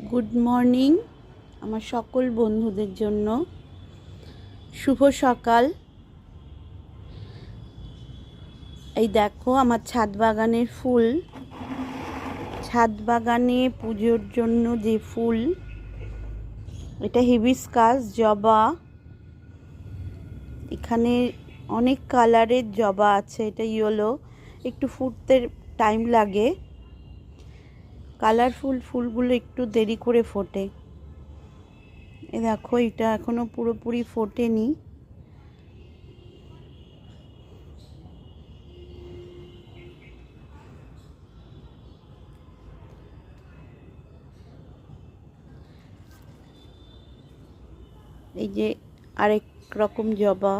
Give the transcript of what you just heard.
Good morning আমার সকল বন্ধুদের জন্য। শুভ সকাল। এই দেখো আমার ছাদ বাগানের ফুল। ছাদ বাগানে পুজোর জন্য যে ফুল, এটা হিবিস্কাস জবা। এখানে অনেক কালারের জবা আছে। এটা ইয়েলো, একটু ফুটতে টাইম লাগে। কালারফুল ফুলগুলো একটু দেরি করে ফোটে। এ দেখো, এটা এখনো পুরোপুরি ফোটেনি। এই যে আরেক রকম জবা।